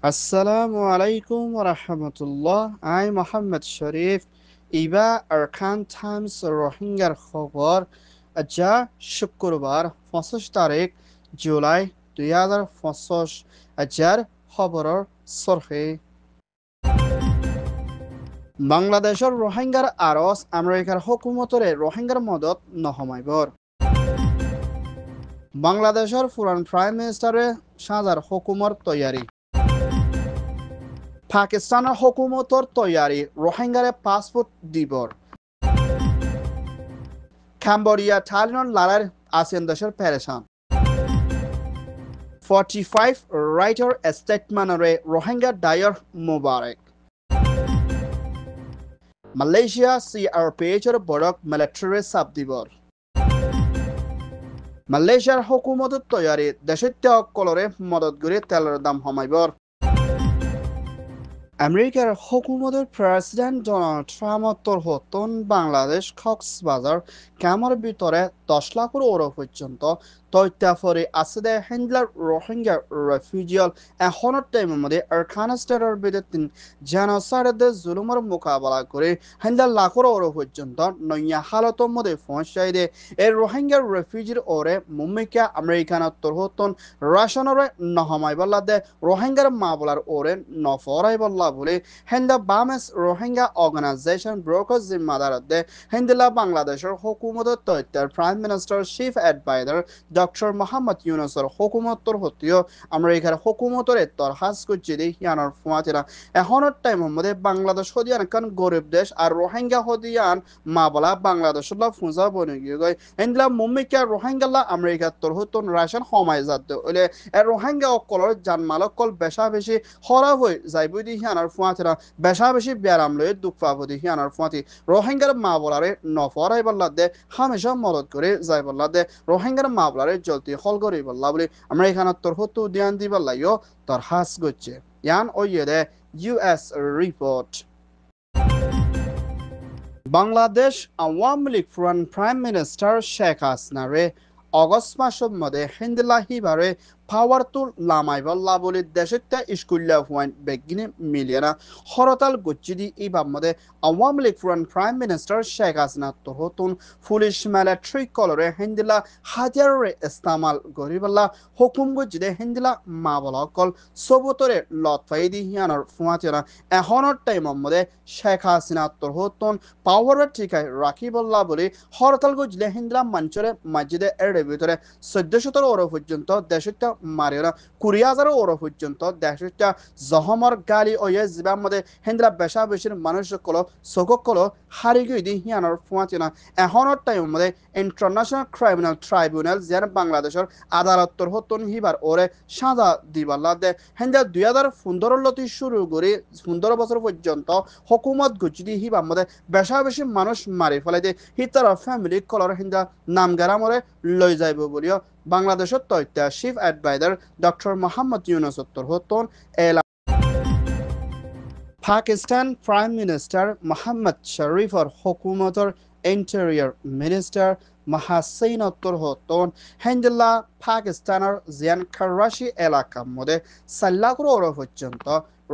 Assalamu alaikum wa rahmatullah. I'm Muhammad Sharif. Iba Arkan Times Rohingya খবর যা শুক্রবার 25 তারিখ জুলাই 2025 যার খবৰৰ সৰহে বাংলাদেশৰ রোহিঙ্গার আরস আমেরিকার হুকুমতরে রোহিঙ্গার মদত নহমাইবৰ বাংলাদেশৰ পুরান প্রাইম মিনিস্টারে সাজার হুকুমর তৈয়ারি পাকিস্তানের হুকুমতর তৈয়ারি রোহিঙ্গারে পাসপোর্ট দিবর ক্যাম্বোডিয়া থাইল্যান্ড লালার আসিয়ান দেশের পেরেশান 45 রাইটার স্টেটমেন্টরে রোহিঙ্গা ডায়র মুবারক মালয়েশিয়া সিআরপিএইচর বড়ক মিলিটারি সাব দিবর মালয়েশিয়ার হুকুমতর তৈয়ারি দেশত্য কলরে মদত করে তেলের দাম কমাইবর আমেরিকার হুকুমতের প্রেসিডেন্ট ডোনাল্ড ট্রাম্পর হতন বাংলাদেশ কক্সবাজার ক্যামের ভিতরে 10 লাখের ওর পর্যন্ত তথ্যাফরে আছে হ্যান্ডলার রোহিঙ্গা রেফিউজিয়াল এখনের টাইমের মধ্যে আফগানিস্তানের বিরুদ্ধে জেনোসাইডের জুলুমের মোকাবেলা করে হ্যান্ডলার লাখের ওর পর্যন্ত নয়া হালতের মধ্যে পৌঁছাই দে এই রোহিঙ্গা রেফিউজির ওরে মুম্বাইকা আমেরিকানত্তর হতন রাশনরে নহমাই বল্লা দে রোহিঙ্গার মা বলার ওরে নফরাই বল্লা বলে হেন্দা বামেস রোহিঙ্গা অর্গানাইজেশন ব্রোকার জিম্মাদার দে হেন্দিলা বাংলাদেশের হুকুমতের তথ্যের prime minister chief adviser doctor Mohammad ইউনুসের হুকুমতর হতেও আমেরিকার হুকুমতরে তরহাজ করছে ইয়ানোর ফুমাতিরা এখনের টাইমের মধ্যে বাংলাদেশ হদিয়ান কান গরিব দেশ আর রোহিঙ্গা হদিয়ান মা বলা বাংলাদেশলা ফুঁজা বনে গিয়ে গয় হেন্দিলা মুম্বাইকা রোহিঙ্গালা আমেরিকার তোর হতন রাশন সমাই যাতে ওলে রোহিঙ্গা অকলর জানমাল অকল বেশা বেশি খরাব হয়ে যাইব দি হিয়ানার ফুয়াতিরা বেশা বেশি ব্যারাম লয়ে দুঃখ পাব দি হিয়ানার ফুয়াতি রোহিঙ্গার মা বলারে নফরাই বল্লা দে হামেশা মদত করে যাই বল্লা দে রোহিঙ্গার মা বলারে জলদি হল করি বল্লা বলে আমেরিকানার তোর হতো দিয়ান দি বল্লাইও তোর হাস গচ্ছে ইয়ান ওইয়ে দে ইউএস রিপোর্ট বাংলাদেশ আওয়ামী লীগ পুরান প্রাইম মিনিস্টার শেখ হাসিনারে অগস্ট মাসের মধ্যে হিন্দিলাহিবারে পাওয়ারতুল লামাইবল্লা বলে দেশটা স্কুল্লা পয়েন্ট বেগিনে মিলিয়না হরতাল গচ্ছিদি ইবার মধ্যে আওয়ামী লীগ পুরান প্রাইম মিনিস্টার শেখ হাসিনা তহতুন পুলিশ মিলিটারি কলরে হিন্দিলা হাতিয়ারে ইস্তেমাল গরিবল্লা হুকুম গচ্ছিদে হিন্দিলা মা বলা কল সবতরে লতফাই দি হিয়ানোর ফুয়াতিরা এখনের টাইমের মধ্যে শেখ হাসিনা তহতুন পাওয়ারের ঠিকায় রাখিবল্লা বলে হরতাল গচ্ছিদে হিন্দিলা মঞ্চরে মসজিদে এর ভিতরে 1400 ওর পর্যন্ত দেশটা মারিওনা 20,000 ওর পর্যন্ত দেশটা জহমর গালি ওয়ে জিবার মধ্যে হিন্দিলা বেশা বেশির মানুষ কলো সকল কলো হারি গই দি হিয়ানোর ফুয়াতিনা এখনের টাইমের মধ্যে ইন্টারন্যাশনাল ক্রিমিনাল ট্রাইব্যুনাল যেন বাংলাদেশের আদালতর হতন হিবার ওরে সাজা দিবাল্লা দে হিন্দা 2015 লতি শুরু করে 15 বছর পর্যন্ত হুকুমত গুজরি হিবার মধ্যে বেশা বেশি মানুষ মারি ফেলাই দে হিতার ফ্যামিলি কলর হিন্দা নামগারামরে লই যাইব বলিও বাংলাদেশের তথ্য chief adviser doctor Mohammad Yunus হতন এলান পাকিস্তান প্রাইম মিনিস্টার মোহাম্মদ শরীফর হুকুমতর ইন্টেরিয়র মিনিস্টার মাহাসিন হতন হেন্দিল্লা পাকিস্তানের জিয়ান করাচি এলাকার মধ্যে 4 লাখ পর্যন্ত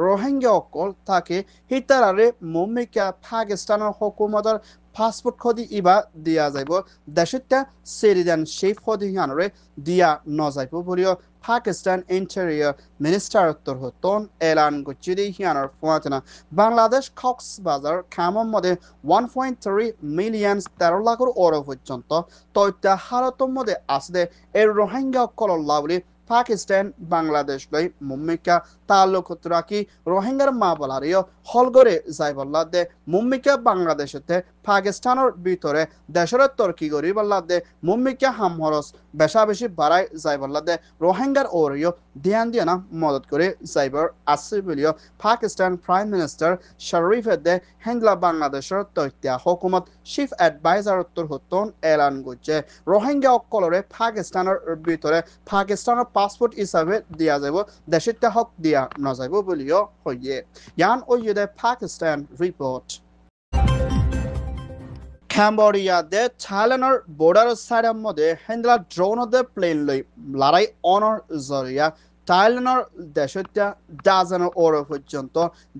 রোহিঙ্গা অকল তাকে হিতারারে মুম্বাইকা পাকিস্তানের হুকুমতর পাসপোর্ট খদি ইবা দিয়া যাইব দেশটা সিটিজেনশিপ খদি হিয়ানরে দিয়া নজাইব বলিও পাকিস্তান ইন্টেরিয়র মিনিস্টার হতন এলান গচ্ছিদি হিয়ানোর ফুয়াতনা বাংলাদেশ কক্সবাজার খামর মধ্যে 1.3 মিলিয়ন 13 লাখের ওর পর্যন্ত তথ্য হারতর মধ্যে আসলে এর রোহিঙ্গা কলল্লা বলে পাকিস্তান বাংলাদেশ লই মুম্বাইকা তাল্লুক রাখি রোহিঙ্গার মা বলারিও হলগরে যাই বল্লা দে মুম্বাইকা বাংলাদেশতে পাকিস্তানের ভিতরে দেশের তর্কি করি বল্লা দে মুম্বাইকা হামহরস বেশা বেশি বাড়াই যাই বল্লা দে রোহিঙ্গার ওরিও ধ্যান দিয়ে না মদত করে যাইবার আছে বলিও পাকিস্তান প্রাইম মিনিস্টার শরীফের দে হেন্ডলা বাংলাদেশের তথ্য হুকুমত চিফ অ্যাডভাইজার হতন এলান করছে রোহিঙ্গা অকলরে পাকিস্তানের ভিতরে পাকিস্তানের পাসপোর্ট হিসাবে দিয়া যাব দেশটা হক দিয়া নজাইব বলিও হইয়ে ইয়ান ওইয়ে দে পাকিস্তান রিপোর্ট ক্যাম্বোডিয়া দে থাইল্যান্ডের বর্ডার সাইডের মধ্যে হেন্দ্রা ড্রোন দে প্লেন লই লড়াই অনর জরিয়া থাইল্যান্ডের দেশত্যা ডাজানের ওরে পর্যন্ত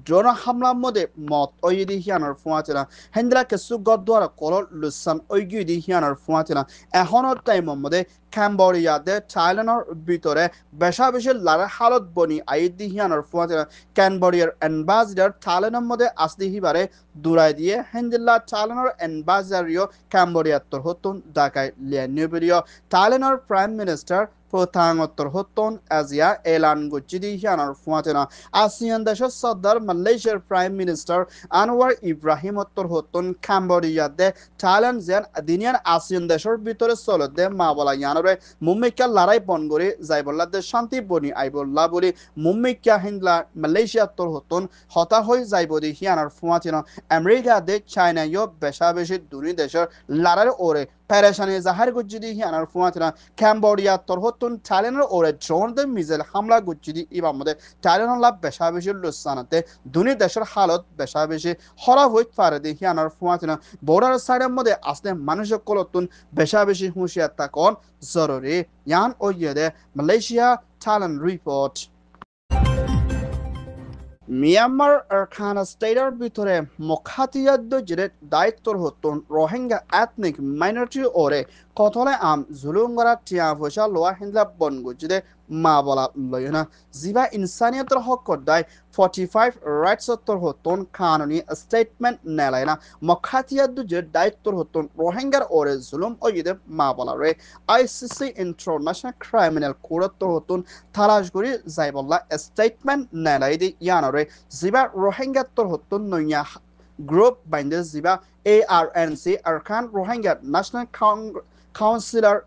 ড্রোন হামলার মধ্যে মত ওইদি হিয়ানোর ফুয়াতিনা হেন্দ্রা কেসু গদ্দার কলর লুসান ওইগুদি হিয়ানোর ফুয়াতিনা এখনের টাইমের মধ্যে ক্যাম্বোডিয়াতে থাইল্যান্ডের ভিতরে বেশা বেশি লার হালত বনি আইদি হিয়ানোর ফুয়াতিনা ক্যাম্বোডিয়ার অ্যাম্বাসিডার থাইল্যান্ডের মধ্যে আসদি হিবারে দূরাই দিয়ে হেন্দিল্লা থাইল্যান্ডের অ্যাম্বাসিডারিও ক্যাম্বোডিয়াত্তর হতুন ঢাকায় লিয়ানিবিরিও থাইল্যান্ডের প্রাইম মিনিস্টার প্রধানমন্ত্রী হতন আজিয়া এলান গুচিদি হিয়ানোর ফুয়াতিনা আসিয়ান দেশের সর্দার মালয়েশিয়ার প্রাইম মিনিস্টার আনোয়ার ইব্রাহিম উত্তর হতন ক্যাম্বোডিয়াতে থাইল্যান্ড যেন দিনিয়ান আসিয়ান দেশের ভিতরে চলতে মা বলা ইয়ানরে মুম্মিকা লড়াই বন করে যাইবল্লাতে শান্তি বনি আইবল্লা বলি মুম্মিকা হিন্দলা মালয়েশিয়া উত্তর হতন হতা হয়ে যাইব দি হিয়ানোর ফুয়াতিনা আমেরিকা দে চায়না ইয় বেশা বেশি দুনি দেশের লড়াই ওরে পেরেশানি জাহার গুজ্জিদি হিয়ানোর ফুয়াতিনা ক্যাম্বোডিয়া তোর হতুন থাইল্যান্ডের ওরে ড্রোন দে মিসাইল হামলা গুজ্জিদি ইবার মধ্যে থাইল্যান্ডের লাভ বেশা বেশি লুসানাতে দুনি দেশের হালত বেশা বেশি হরা হইতে পারে দি হিয়ানোর ফুয়াতিনা বর্ডার সাইডের মধ্যে আসলে মানুষের কলতুন বেশা বেশি হুঁশিয়ার থাকুন জরুরি ইয়ান ওইয়ে দে মালয়েশিয়া থাইল্যান্ড রিপোর্ট মিয়ানমার আরখানা স্টেটের ভিতরে মুখাতিয়াদ্য যে দায়িত্বর হতুন রোহিঙ্গা এথনিক মাইনরিটি ওরে কতলে আম জুলুম করা টিয়া পয়সা লোয়া হিন্দলা বনগু যে মা বলা লয় না জিবা ইনসানিয়তের হক দায় 45 রাইটস তোর হতুন কানুনি স্টেটমেন্ট নেলায় না মুখাতিয়াদ্য যে দায়িত্বর হতুন রোহিঙ্গার ওরে জুলুম ও ইদে মা বলা রে আইসিসি ইন্টারন্যাশনাল ক্রিমিনাল কোর্ট তোর হতুন তালাশ করি যাই বললা স্টেটমেন্ট নেলাই দি ইয়ানরে জিবা রোহিঙ্গা তোর হতুন নইয়া গ্রুপ বাইন্দে জিবা ARNC আরকান রোহিঙ্গা ন্যাশনাল কাউন্সিলর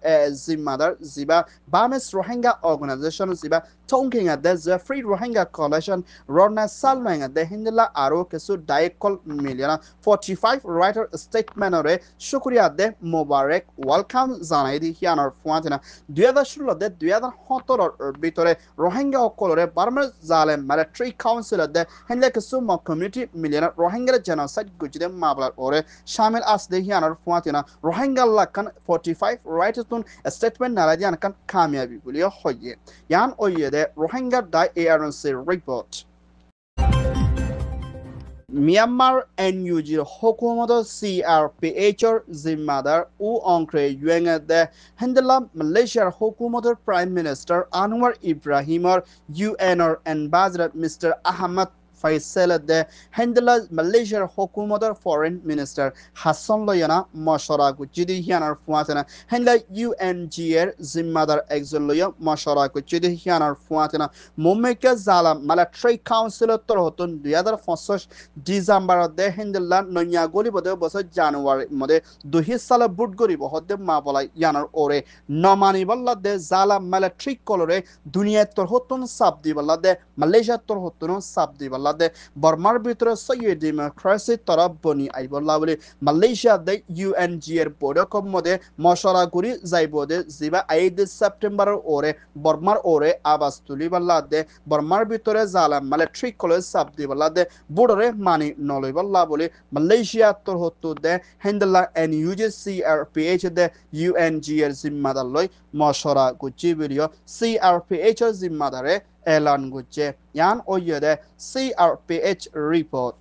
জিম্মাদার জিবা বামেস রোহিঙ্গা অর্গানাইজেশন জিবা টংকিংয়া দে জেফ্রি রোহিঙ্গা কলেকশন রনা সালমাইয়া দে হিন্দলা আরো কিছু ডাইকল মিলিয়না 45 রাইটার স্টেটমেন্টরে শুক্রিয়া দে মোবারক ওয়েলকাম জানাই দি হিয়ানোর ফুয়াতিনা 2016 দে 2017 ভিতরে রোহিঙ্গা অকলরে বার্মার জালেম মিলিটারি কাউন্সিলর দে হিন্দলা কিছু কমিউনিটি মিলিয়না রোহিঙ্গা জেনোসাইড গুজিদে মামলার ওরে শামিল আস দে হিয়ানোর ফুয়াতিনা রোহিঙ্গা লাখান 45 রাইটারতুন স্টেটমেন্ট নালা দিয়ান কান কামিয়াবি বলিও হইয়ে ইয়ান ওইয়ে দে রোহিঙ্গা দাই ARNC রিপোর্ট মিয়ানমার এনইউজির হুকুমত CRPHর জিম্মাদার ও অংক্রে ইউএনএ দে হেন্দেলা মালয়েশিয়ার হুকুমতের প্রাইম মিনিস্টার আনোয়ার ইব্রাহিমর ইউএনর অ্যাম্বাসেডর মিস্টার আহমদ ফাইসাল দে হেন্দেলা মালয়েশিয়ার হুকুমতের ফরেন মিনিস্টার হাসান লয়না মশরা গুজিদি হিয়ানার ফুয়াতেনা হেন্দেলা UNG এর জিম্মাদার একজন লয় মশরা গুজিদি হিয়ানার ফুয়াতেনা মুম্বাইকে জালা মিলিটারি কাউন্সিলর তোর হতুন 2025 ডিসেম্বর দে হেন্দেলা নয়া গলিবদে বছর জানুয়ারি মধ্যে 2 সালে বুট গরিব হদে মা বলা ইয়ানার ওরে নমানি বল্লা দে জালা মিলিটারি কলরে দুনিয়া তোর হতুন সাবদি বল্লা দে মালয়েশিয়া তোর হতুন সাবদি বল্লা দে বর্মার ভিতরে সৈয়দ ডেমোক্রেসি তরফ বনি আইবল্লা বলে মালয়েশিয়া দে UNG এর বৈঠক মধ্যে মশরা করি যাইব দে জিবা 8 সেপ্টেম্বরের ওরে বর্মার ওরে আবাস তুলি বল্লা দে বর্মার ভিতরে জালা মিলিটারি কলেজ সাবদি বল্লা দে বর্ডারে মানি নলই বল্লা বলে মালয়েশিয়া তোর হতো দে হেন্ডলা NUG CRPH দে UNG এর জিম্মাদার লই মশরা গুচি ভিডিও CRPH এর জিম্মাদারে এলান গুচ্ছে ইয়ান ওইয়ে দে CRPH রিপোর্ট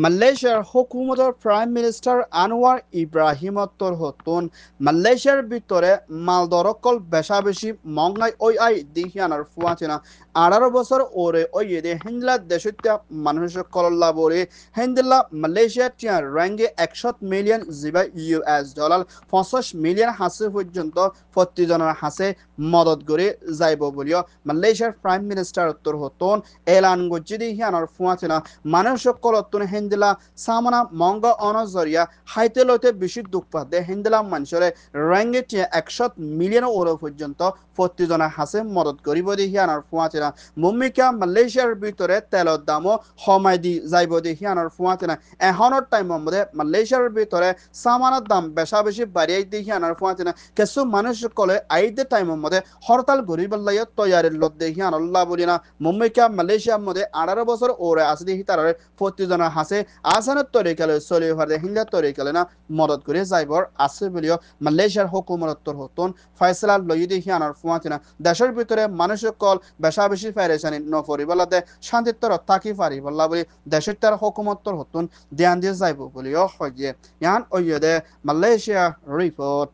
মালয়েশিয়ার হুকুমতের প্রাইম মিনিস্টার আনোয়ার ইব্রাহিম তোর হতুন মালয়েশিয়ার ভিতরে মালদরকল বেশা বেশি মঙ্গাই ওই আই দিহিয়ানার ফুয়াচিনা 18 বছর ওরে ওই দে হিন্দলা দেশত্যা মানুষের কলল্লা বলে হিন্দলা মালয়েশিয়া টিয়া র্যাঙ্গে 100 মিলিয়ন জিবা US ডলার 50 মিলিয়ন হাসে পর্যন্ত প্রতিজনের হাসে মদত করে যাইব বলিও মালয়েশিয়ার প্রাইম মিনিস্টার তোর হতুন এলান গজ্জি দিহিয়ানার ফুয়াচিনা মানুষের কলতুন হিন্দলা সামনা মঙ্গ অনজরিয়া হাইতে লইতে বেশি দুঃখ পাতে হিন্দলা মানুষের র্যাঙ্গে টিয়া 100 মিলিয়ন ওর পর্যন্ত প্রতিজনের হাসে মদত করিব দিহিয়ানার ফুয়াচিনা মুম্মিকা মালয়েশিয়ার ভিতরে তেলের দামও কমাই দি যাইব দিহিয়ানার ফুয়াচিনা এখনের টাইমের মধ্যে মালয়েশিয়ার ভিতরে সামানের দাম বেশা বেশি বাড়িয়ে দিহিয়ানার ফুয়াচিনা কিছু মানুষ কলে আইদের টাইমের মধ্যে হরতাল গরিবাল্লাই তৈয়ারের লোক দেহিয়ান আল্লাহ বলি না মুম্মিকা মালয়েশিয়ার মধ্যে 18 বছর ওরে আসে দিহি তার প্রতিজনের হাসে আছে আসানত তরিকালে চলি হরে হিন্দা তরিকালে না মদত করে যাইবর আছে বলিও মালয়েশিয়ার হুকুমতর হতুন ফয়সালা লইদি হিয়ানোর ফুয়াতিনা দেশের ভিতরে মানুষের কল বেশা বেশি ফেরেছানি নফরিবলাতে শান্তিত্বর থাকি পারিবল্লা বলি দেশের তার হুকুমতর হতুন ধ্যান দিয়ে যাইব বলিও হইয়ে ইয়ান ওইদে Malaysia report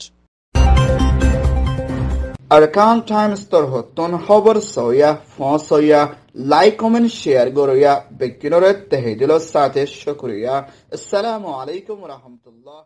Arkan Times tor hotton খবর সয়া ফসয়া লাইক কমেন্ট শেয়ার গরয়া বেকিনরে তেহেদিলো সাথে শুকরিয়া আসসালামু আলাইকুম ওয়া রাহমাতুল্লাহ